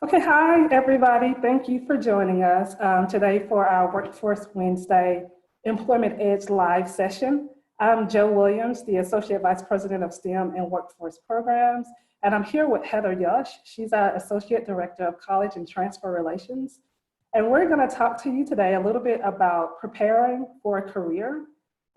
Okay, hi everybody. Thank you for joining us today for our Workforce Wednesday Employment Edge live session. I'm Joe Williams, the Associate Vice President of STEM and Workforce Programs, and I'm here with Heather Yush. She's our Associate Director of College and Transfer Relations. And we're going to talk to you today a little bit about preparing for a career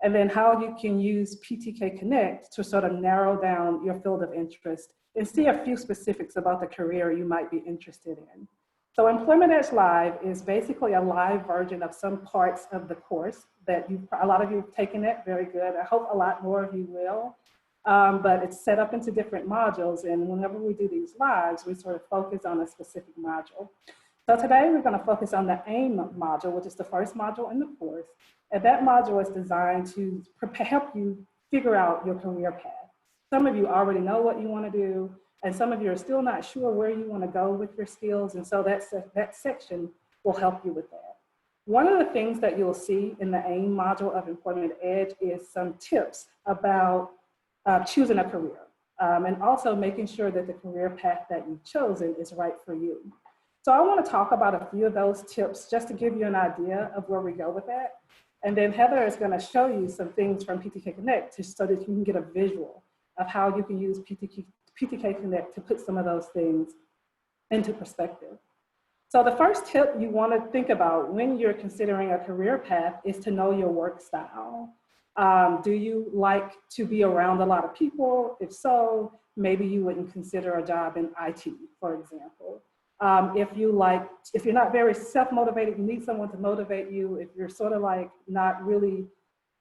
and then how you can use PTK Connect to sort of narrow down your field of interest and see a few specifics about the career you might be interested in. So Employment Edge Live is basically a live version of some parts of the course that a lot of you have taken it, very good. I hope a lot more of you will. But it's set up into different modules, and whenever we do these lives, we sort of focus on a specific module. So today we're going to focus on the AIM module, which is the first module in the course. And that module is designed to help you figure out your career path. Some of you already know what you want to do, and some of you are still not sure where you want to go with your skills, and so that section will help you with that. One of the things that you'll see in the AIM module of Employment Edge is some tips about choosing a career, and also making sure that the career path that you've chosen is right for you. So I want to talk about a few of those tips just to give you an idea of where we go with that. And then Heather is going to show you some things from PTK Connect so that you can get a visual of how you can use PTK Connect to put some of those things into perspective. So the first tip you want to think about when you're considering a career path is to know your work style. Do you like to be around a lot of people? If so, maybe you wouldn't consider a job in IT, for example. If you're not very self-motivated, you need someone to motivate you. If you're sort of like not really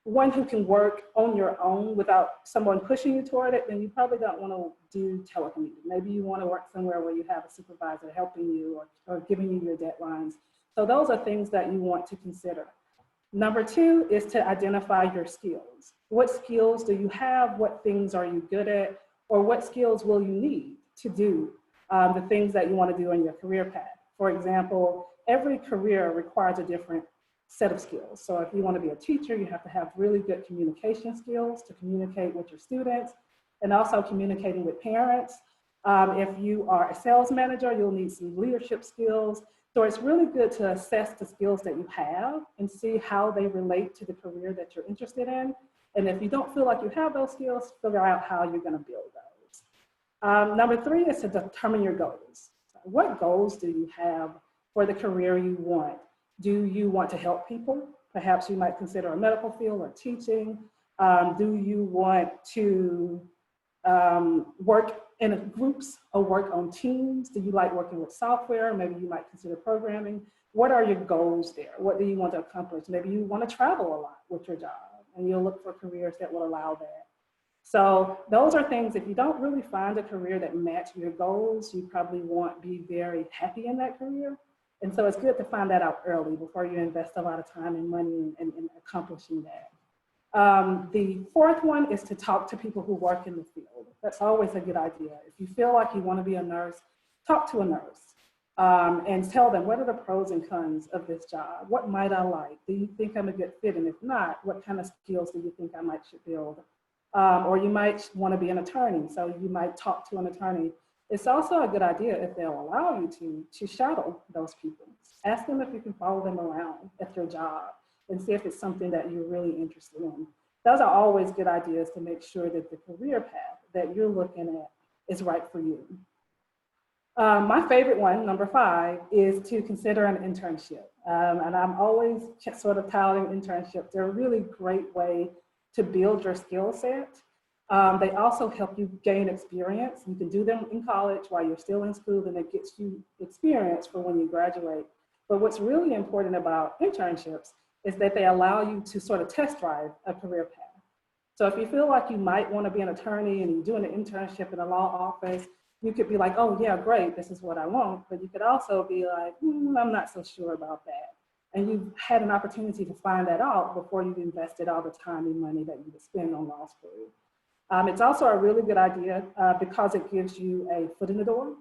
one who can work on your own without someone pushing you toward it, then you probably don't want to do telecommuting. Maybe you want to work somewhere where you have a supervisor helping you or giving you your deadlines. So those are things that you want to consider. Number two is to identify your skills. What skills do you have? What things are you good at? Or what skills will you need to do the things that you want to do in your career path? For example, every career requires a different set of skills. So if you want to be a teacher, you have to have really good communication skills to communicate with your students and also communicating with parents. If you are a sales manager, you'll need some leadership skills. So it's really good to assess the skills that you have and see how they relate to the career that you're interested in. And if you don't feel like you have those skills, figure out how you're going to build those. Number three is to determine your goals. What goals do you have for the career you want? Do you want to help people? Perhaps you might consider a medical field or teaching. Do you want to work in groups or work on teams? Do you like working with software? Maybe you might consider programming. What are your goals there? What do you want to accomplish? Maybe you want to travel a lot with your job, and you'll look for careers that will allow that. So those are things, if you don't really find a career that matches your goals, you probably won't be very happy in that career. And so it's good to find that out early before you invest a lot of time and money in accomplishing that. The fourth one is to talk to people who work in the field. That's always a good idea. If you feel like you want to be a nurse, talk to a nurse and tell them, what are the pros and cons of this job? What might I like? Do you think I'm a good fit? And if not, what kind of skills do you think I should build? Or you might want to be an attorney, so you might talk to an attorney. It's also a good idea, if they'll allow you to shadow those people. Ask them if you can follow them around at their job and see if it's something that you're really interested in. Those are always good ideas to make sure that the career path that you're looking at is right for you. My favorite one, number 5, is to consider an internship. And I'm always sort of touting internships. They're a really great way to build your skill set. They also help you gain experience. You can do them in college while you're still in school, and it gets you experience for when you graduate. But what's really important about internships is that they allow you to sort of test drive a career path. So if you feel like you might want to be an attorney and you're doing an internship in a law office, you could be like, oh yeah, great, this is what I want. But you could also be like, I'm not so sure about that. And you've had an opportunity to find that out before you've invested all the time and money that you would spend on law school. It's also a really good idea because it gives you a foot in the door.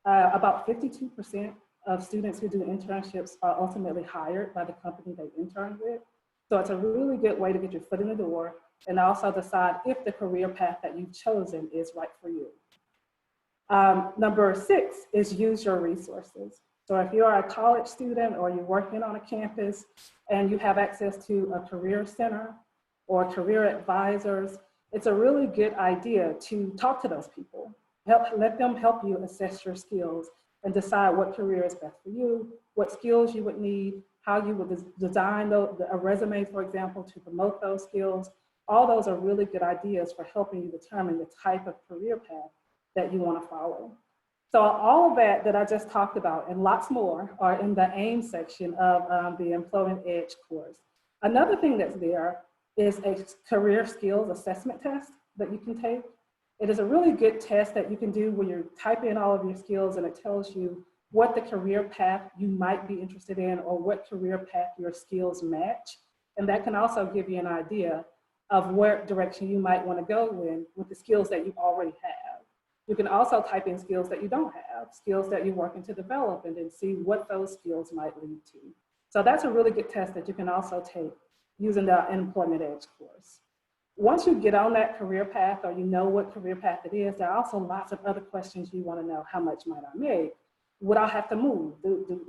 About 52% of students who do internships are ultimately hired by the company they intern with. So it's a really good way to get your foot in the door and also decide if the career path that you've chosen is right for you. Number 6 is use your resources. So if you're a college student or you're working on a campus and you have access to a career center or career advisors, it's a really good idea to talk to those people. Let them help you assess your skills and decide what career is best for you, what skills you would need, how you would design a resume, for example, to promote those skills. All those are really good ideas for helping you determine the type of career path that you want to follow. So all of that I just talked about and lots more are in the AIM section of the Employment Edge course. Another thing that's there is a career skills assessment test that you can take. It is a really good test that you can do where you type in all of your skills and it tells you what the career path you might be interested in or what career path your skills match. And that can also give you an idea of what direction you might want to go in with the skills that you already have. You can also type in skills that you don't have, skills that you're working to develop, and then see what those skills might lead to. So that's a really good test that you can also take using the Employment Edge course. Once you get on that career path or you know what career path it is, there are also lots of other questions you want to know. How much might I make? Would I have to move?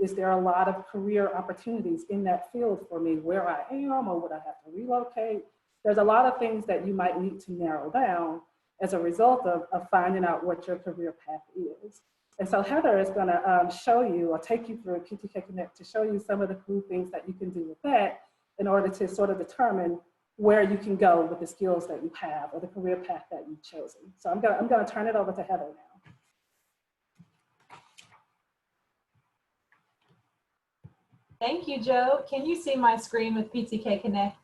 Is there a lot of career opportunities in that field for me where I am, or would I have to relocate? There's a lot of things that you might need to narrow down as a result of finding out what your career path is. And so Heather is gonna show you or take you through PTK Connect to show you some of the cool things that you can do with that in order to sort of determine where you can go with the skills that you have or the career path that you've chosen. So I'm gonna turn it over to Heather now. Thank you, Joe. Can you see my screen with PTK Connect?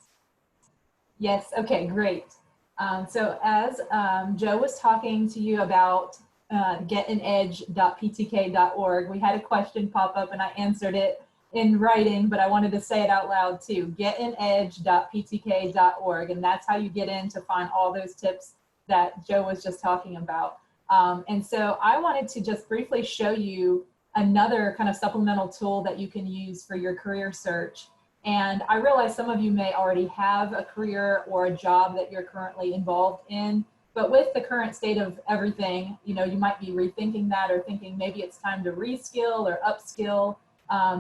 Yes, okay, great. So as Joe was talking to you about getanedge.ptk.org, we had a question pop up and I answered it in writing, but I wanted to say it out loud too, getanedge.ptk.org, and that's how you get in to find all those tips that Joe was just talking about. And so I wanted to just briefly show you another kind of supplemental tool that you can use for your career search. And I realize some of you may already have a career or a job that you're currently involved in, but with the current state of everything, you know, you might be rethinking that or thinking maybe it's time to reskill or upskill.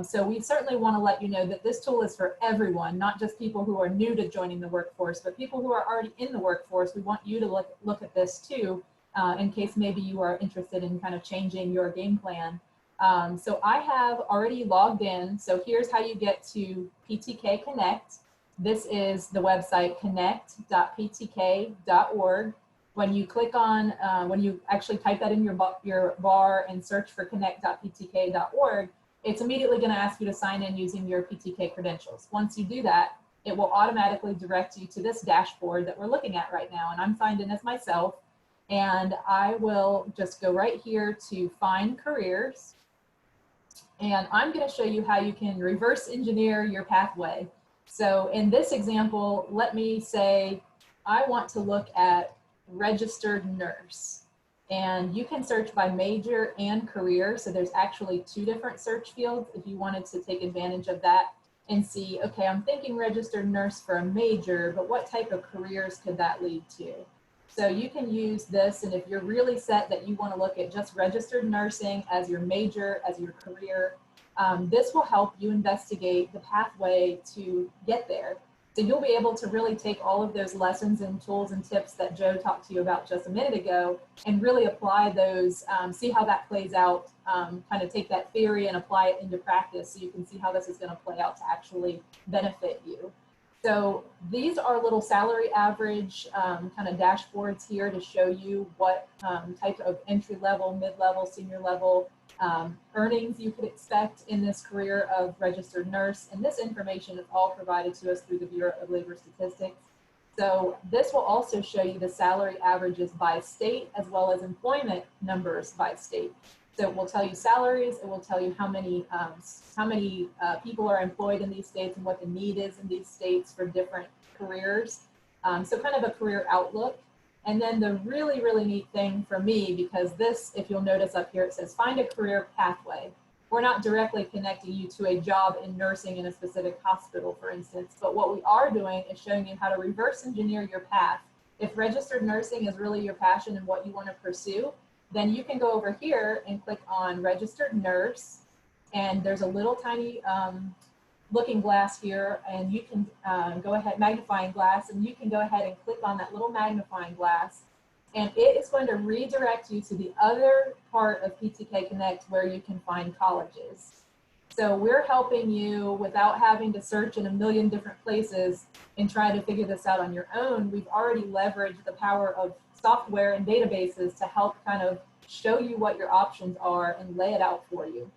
So we certainly want to let you know that this tool is for everyone, not just people who are new to joining the workforce, but people who are already in the workforce. We want you to look at this too, in case maybe you are interested in kind of changing your game plan. So I have already logged in. So here's how you get to PTK Connect. This is the website connect.ptk.org. When you click on, when you actually type that in your bar and search for connect.ptk.org, it's immediately going to ask you to sign in using your PTK credentials. Once you do that, it will automatically direct you to this dashboard that we're looking at right now. And I'm signed in as myself. And I will just go right here to find careers. And I'm going to show you how you can reverse engineer your pathway. So in this example, let me say I want to look at registered nurse. And you can search by major and career. So there's actually 2 different search fields if you wanted to take advantage of that and see, okay, I'm thinking registered nurse for a major, but what type of careers could that lead to? So you can use this, and if you're really set that you want to look at just registered nursing as your major, as your career, this will help you investigate the pathway to get there. So you'll be able to really take all of those lessons and tools and tips that Joe talked to you about just a minute ago and really apply those, see how that plays out, kind of take that theory and apply it into practice so you can see how this is going to play out to actually benefit you. So these are little salary average kind of dashboards here to show you what type of entry level, mid-level, senior level earnings you could expect in this career of registered nurse. And this information is all provided to us through the Bureau of Labor Statistics. So this will also show you the salary averages by state as well as employment numbers by state. So it will tell you salaries, it will tell you how many people are employed in these states and what the need is in these states for different careers. So kind of a career outlook. And then the really, really neat thing for me, because this, if you'll notice up here, it says find a career pathway. We're not directly connecting you to a job in nursing in a specific hospital, for instance, but what we are doing is showing you how to reverse engineer your path. If registered nursing is really your passion and what you want to pursue, then you can go over here and click on registered nurse. And there's a little tiny looking glass here, and you can go ahead, magnifying glass, and you can go ahead and click on that little magnifying glass, and it is going to redirect you to the other part of PTK Connect where you can find colleges. So we're helping you without having to search in a million different places and try to figure this out on your own. We've already leveraged the power of software and databases to help kind of show you what your options are and lay it out for you.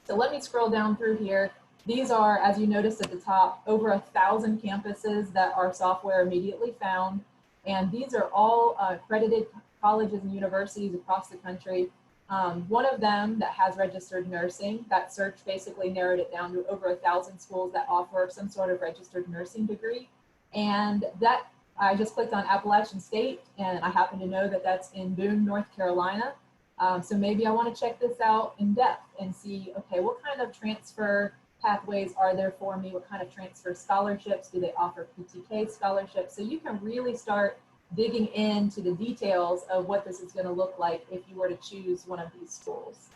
So let me scroll down through here. These are, as you noticed at the top, over 1,000 campuses that our software immediately found. And these are all accredited colleges and universities across the country. One of them that has registered nursing, that search basically narrowed it down to over 1,000 schools that offer some sort of registered nursing degree. And that, I just clicked on Appalachian State, and I happen to know that that's in Boone, North Carolina. So maybe I want to check this out in depth and see, okay, what kind of transfer pathways are there for me? What kind of transfer scholarships? Do they offer PTK scholarships? So you can really start digging into the details of what this is going to look like if you were to choose one of these schools.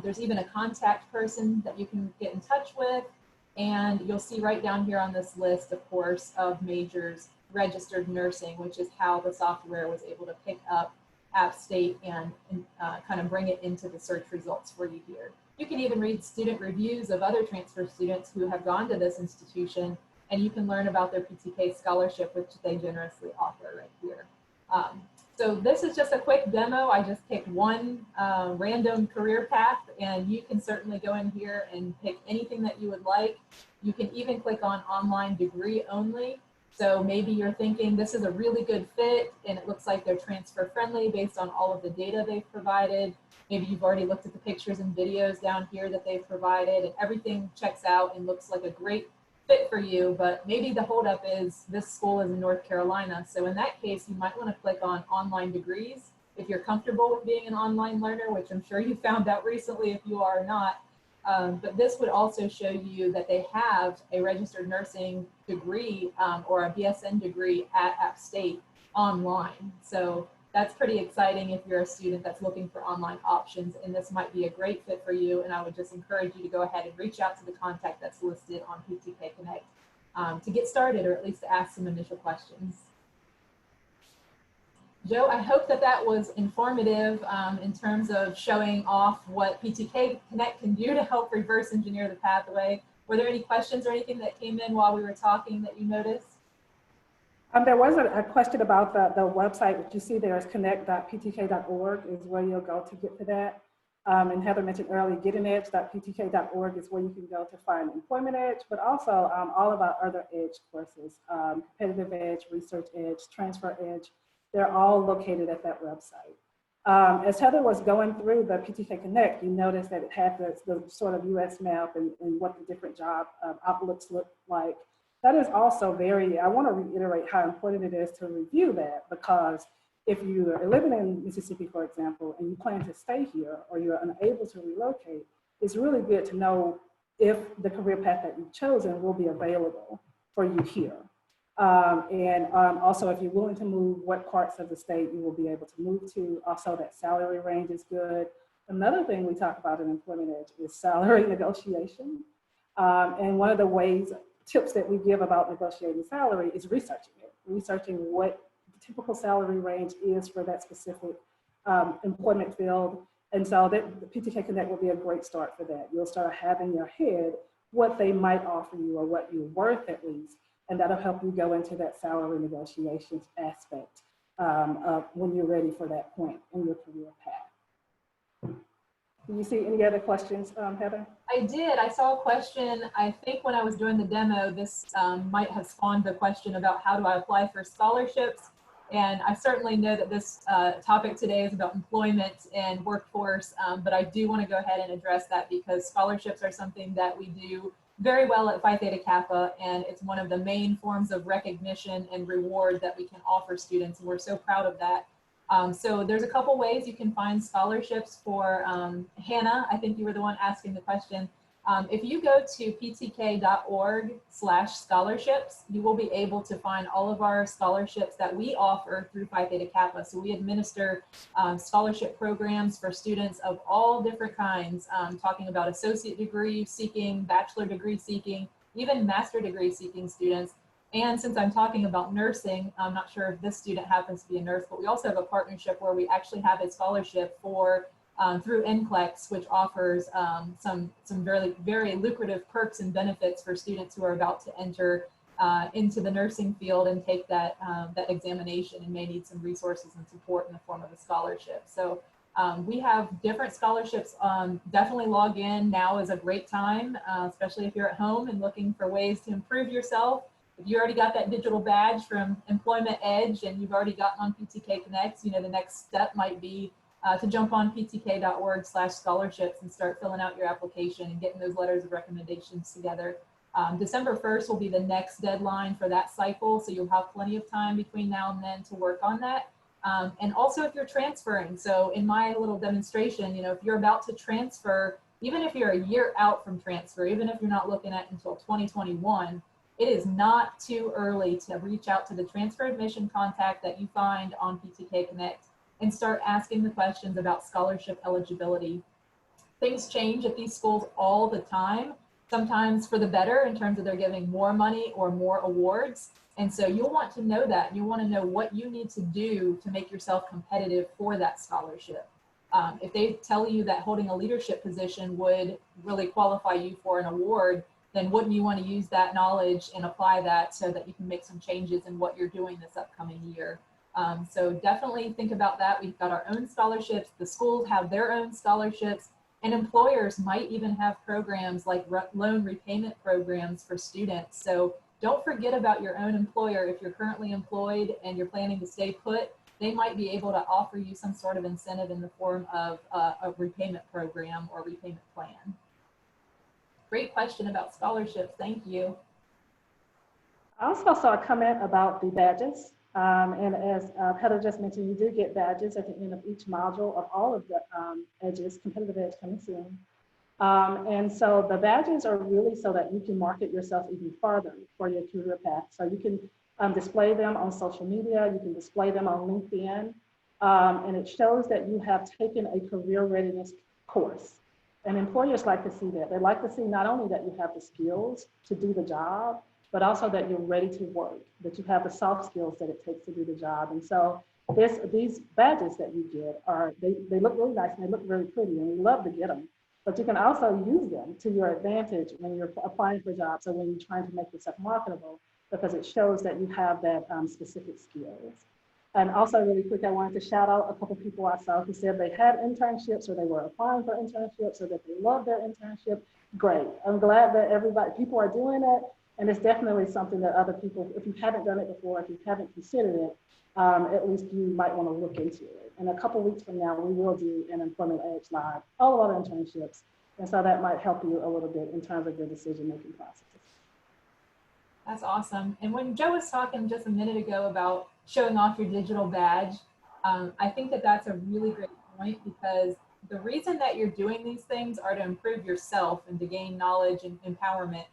There's even a contact person that you can get in touch with, and you'll see right down here on this list, of course, of majors, registered nursing, which is how the software was able to pick up App State and kind of bring it into the search results for you here. You can even read student reviews of other transfer students who have gone to this institution, and you can learn about their PTK scholarship, which they generously offer right here. So this is just a quick demo. I just picked one random career path, and you can certainly go in here and pick anything that you would like. You can even click on online degree only. So maybe you're thinking this is a really good fit and it looks like they're transfer friendly based on all of the data they've provided. Maybe you've already looked at the pictures and videos down here that they've provided, and everything checks out and looks like a great fit for you, but maybe the holdup is this school is in North Carolina. So in that case, you might want to click on online degrees if you're comfortable with being an online learner, which I'm sure you found out recently if you are not. But this would also show you that they have a registered nursing degree or a BSN degree at App State online. So that's pretty exciting if you're a student that's looking for online options, and this might be a great fit for you. And I would just encourage you to go ahead and reach out to the contact that's listed on PTK Connect to get started, or at least to ask some initial questions. Joe, I hope that that was informative in terms of showing off what PTK Connect can do to help reverse engineer the pathway. Were there any questions or anything that came in while we were talking that you noticed? There was a question about the website. What you see there is connect.ptk.org is where you'll go to get to that. And Heather mentioned earlier, gettingedge.ptk.org is where you can go to find Employment Edge, but also all of our other Edge courses, Competitive Edge, Research Edge, Transfer Edge. They're all located at that website. As Heather was going through the PTK Connect, you noticed that it had the sort of US map and what the different job outlooks look like. That is also I want to reiterate how important it is to review that, because if you are living in Mississippi, for example, and you plan to stay here or you're unable to relocate, it's really good to know if the career path that you've chosen will be available for you here. Also, if you're willing to move, what parts of the state you will be able to move to. Also, that salary range is good. Another thing we talk about in Employment Edge is salary negotiation. And one of the tips that we give about negotiating salary is researching it, researching what the typical salary range is for that specific employment field. And so the PTK Connect will be a great start for that. You'll start having in your head what they might offer you or what you're worth at least. And that'll help you go into that salary negotiations aspect of when you're ready for that point in your career path. Do you see any other questions, Heather? I did. I saw a question. I think when I was doing the demo, this might have spawned the question about how do I apply for scholarships. And I certainly know that this topic today is about employment and workforce, but I do want to go ahead and address that because scholarships are something that we do very well at Phi Theta Kappa, and it's one of the main forms of recognition and reward that we can offer students, and we're so proud of that. So there's a couple ways you can find scholarships for Hannah. I think you were the one asking the question. If you go to ptk.org/scholarships, you will be able to find all of our scholarships that we offer through Phi Theta Kappa. So we administer scholarship programs for students of all different kinds, talking about associate degree seeking, bachelor degree seeking, even master degree seeking students. And since I'm talking about nursing, I'm not sure if this student happens to be a nurse, but we also have a partnership where we actually have a scholarship for through NCLEX, which offers some very, very lucrative perks and benefits for students who are about to enter into the nursing field and take that, that examination and may need some resources and support in the form of a scholarship. So we have different scholarships. Definitely log in. Now is a great time, especially if you're at home and looking for ways to improve yourself. If you already got that digital badge from Employment Edge and you've already gotten on PTK Connect, you know, the next step might be to jump on ptk.org/scholarships and start filling out your application and getting those letters of recommendations together. December 1st will be the next deadline for that cycle, so you'll have plenty of time between now and then to work on that. And also if you're transferring, so in my little demonstration, you know, if you're about to transfer, even if you're a year out from transfer, even if you're not looking at until 2021, it is not too early to reach out to the transfer admission contact that you find on PTK Connect and start asking the questions about scholarship eligibility. Things change at these schools all the time, sometimes for the better in terms of they're giving more money or more awards. And so you'll want to know that. You want to know what you need to do to make yourself competitive for that scholarship. If they tell you that holding a leadership position would really qualify you for an award, then wouldn't you want to use that knowledge and apply that so that you can make some changes in what you're doing this upcoming year? So definitely think about that. We've got our own scholarships. The schools have their own scholarships, and employers might even have programs like loan repayment programs for students. So don't forget about your own employer. If you're currently employed and you're planning to stay put, they might be able to offer you some sort of incentive in the form of a repayment program or repayment plan. Great question about scholarships. Thank you. I also saw a comment about the badges. And as Heather just mentioned, you do get badges at the end of each module of all of the edges, competitive edge coming soon. And so the badges are really so that you can market yourself even farther for your career path. So you can display them on social media, you can display them on LinkedIn, and it shows that you have taken a career readiness course. And employers like to see that. They like to see not only that you have the skills to do the job, but also that you're ready to work, that you have the soft skills that it takes to do the job. And so these badges that you get they look really nice and they look very pretty, and we love to get them. But you can also use them to your advantage when you're applying for jobs or when you're trying to make yourself marketable, because it shows that you have that specific skills. And also really quick, I wanted to shout out a couple people I saw who said they had internships or they were applying for internships or that they love their internship. Great. I'm glad that people are doing it. And it's definitely something that other people, if you haven't done it before, if you haven't considered it, at least you might want to look into it. And a couple weeks from now, we will do an Employment Edge Live, all of our internships. And so that might help you a little bit in terms of your decision-making process. That's awesome. And when Joe was talking just a minute ago about showing off your digital badge, I think that that's a really great point, because the reason that you're doing these things are to improve yourself and to gain knowledge and empowerment.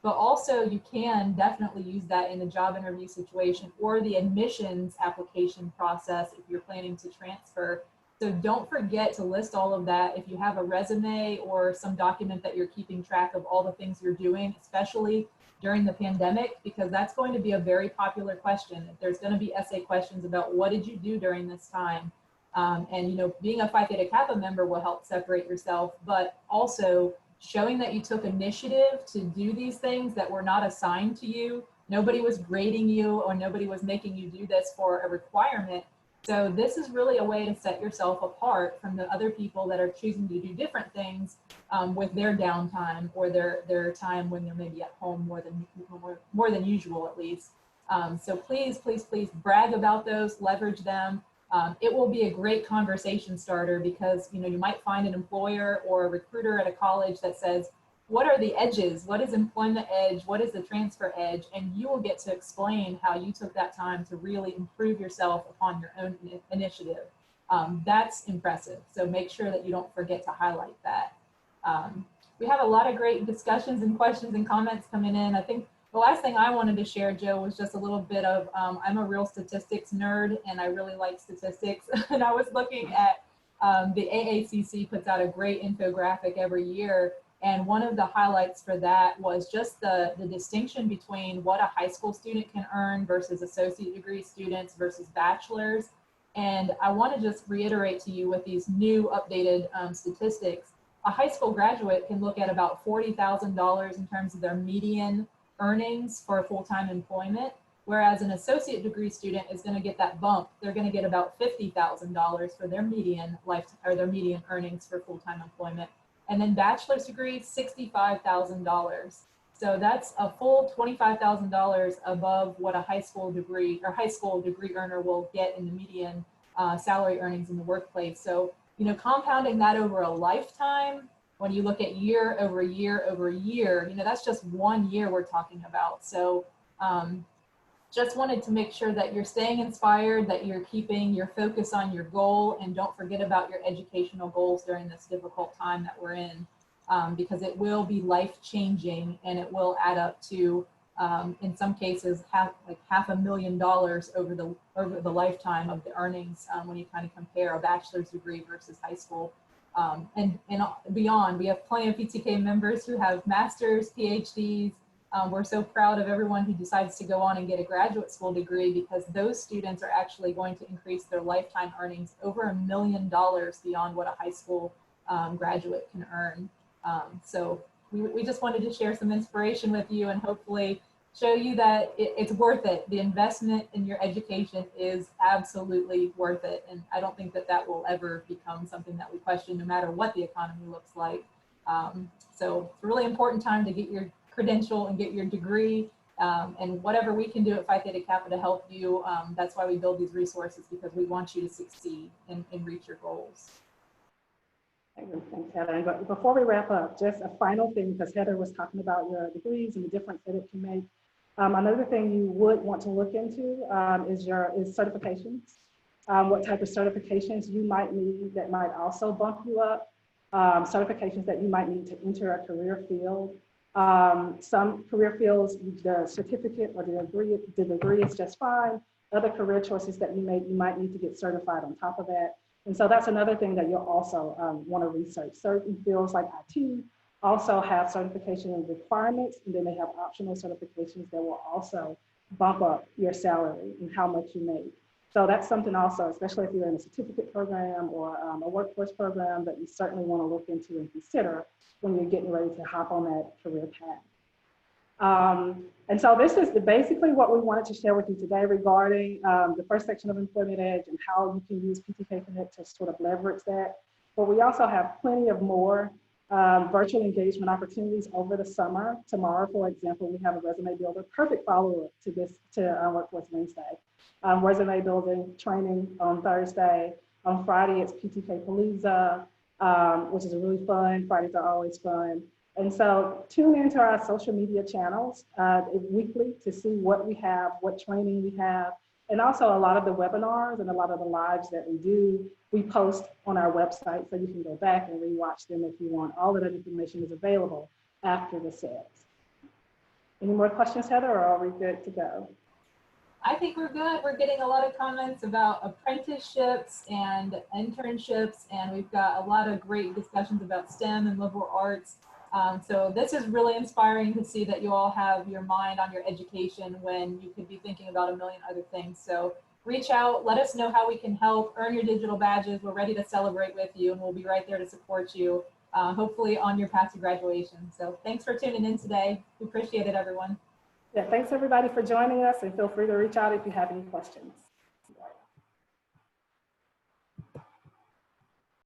But also you can definitely use that in the job interview situation or the admissions application process if you're planning to transfer. So don't forget to list all of that. If you have a resume or some document that you're keeping track of all the things you're doing, especially during the pandemic, because that's going to be a very popular question. There's going to be essay questions about what did you do during this time? And you know, being a Phi Theta Kappa member will help separate yourself, but also showing that you took initiative to do these things that were not assigned to you. Nobody was grading you or nobody was making you do this for a requirement. So this is really a way to set yourself apart from the other people that are choosing to do different things with their downtime or their time when they're maybe at home more than usual, at least. So please, please, please brag about those, leverage them. It will be a great conversation starter, because you know, you might find an employer or a recruiter at a college that says, what are the edges? What is Employment Edge? What is the Transfer Edge? And you will get to explain how you took that time to really improve yourself upon your own initiative. That's impressive. So make sure that you don't forget to highlight that. we have a lot of great discussions and questions and comments coming in. I think the last thing I wanted to share, Joe, was just a little bit of, I'm a real statistics nerd and I really like statistics. And I was looking at the AACC puts out a great infographic every year. And one of the highlights for that was just the distinction between what a high school student can earn versus associate degree students versus bachelors. And I want to just reiterate to you with these new updated statistics, a high school graduate can look at about $40,000 in terms of their median earnings for full-time employment, whereas an associate degree student is going to get that bump. They're going to get about $50,000 for their median their median earnings for full-time employment. And then bachelor's degree, $65,000. So that's a full $25,000 above what a high school degree earner will get in the median salary earnings in the workplace. So, you know, compounding that over a lifetime, when you look at year over year over year, you know, that's just 1 year we're talking about. So just wanted to make sure that you're staying inspired, that you're keeping your focus on your goal, and don't forget about your educational goals during this difficult time that we're in. Because it will be life-changing and it will add up to, in some cases, half $500,000 over the lifetime of the earnings when you kind of compare a bachelor's degree versus high school. And beyond, we have plenty of PTK members who have masters, PhDs. We're so proud of everyone who decides to go on and get a graduate school degree, because those students are actually going to increase their lifetime earnings over $1 million beyond what a high school graduate can earn. So we just wanted to share some inspiration with you and hopefully show you that it's worth it. The investment in your education is absolutely worth it. And I don't think that that will ever become something that we question, no matter what the economy looks like. So it's a really important time to get your credential and get your degree, and whatever we can do at Phi Theta Kappa to help you. That's why we build these resources, because we want you to succeed and reach your goals. Thanks, Heather. But before we wrap up, just a final thing, because Heather was talking about your degrees and the difference that it can make. Another thing you would want to look into is certifications. What type of certifications you might need that might also bump you up. Certifications that you might need to enter a career field. Some career fields, the certificate or the degree is just fine. Other career choices that you might need to get certified on top of that. And so that's another thing that you'll also want to research. Certain fields like IT also have certification requirements, and then they have optional certifications that will also bump up your salary and how much you make. So that's something also, especially if you're in a certificate program or a workforce program, that you certainly want to look into and consider when you're getting ready to hop on that career path. And so this is basically what we wanted to share with you today regarding the first section of Employment Edge and how you can use PTK Connect to sort of leverage that. But we also have plenty of more virtual engagement opportunities over the summer. Tomorrow, for example, we have a resume builder, perfect follow-up to Workforce Wednesday. Resume building training on Thursday. On Friday, it's PTK Palooza, which is really fun. Fridays are always fun. And so tune into our social media channels weekly to see what we have, what training we have, and also a lot of the webinars and a lot of the lives that we do, we post on our website, so you can go back and rewatch them if you want. All of that information is available after the sets. Any more questions, Heather, or are we good to go? I think we're good. We're getting a lot of comments about apprenticeships and internships, and we've got a lot of great discussions about STEM and liberal arts. So this is really inspiring to see that you all have your mind on your education when you could be thinking about a million other things. So reach out, let us know how we can help, earn your digital badges. We're ready to celebrate with you, and we'll be right there to support you, hopefully on your path to graduation. So thanks for tuning in today. We appreciate it, everyone. Yeah, thanks everybody for joining us, and feel free to reach out if you have any questions.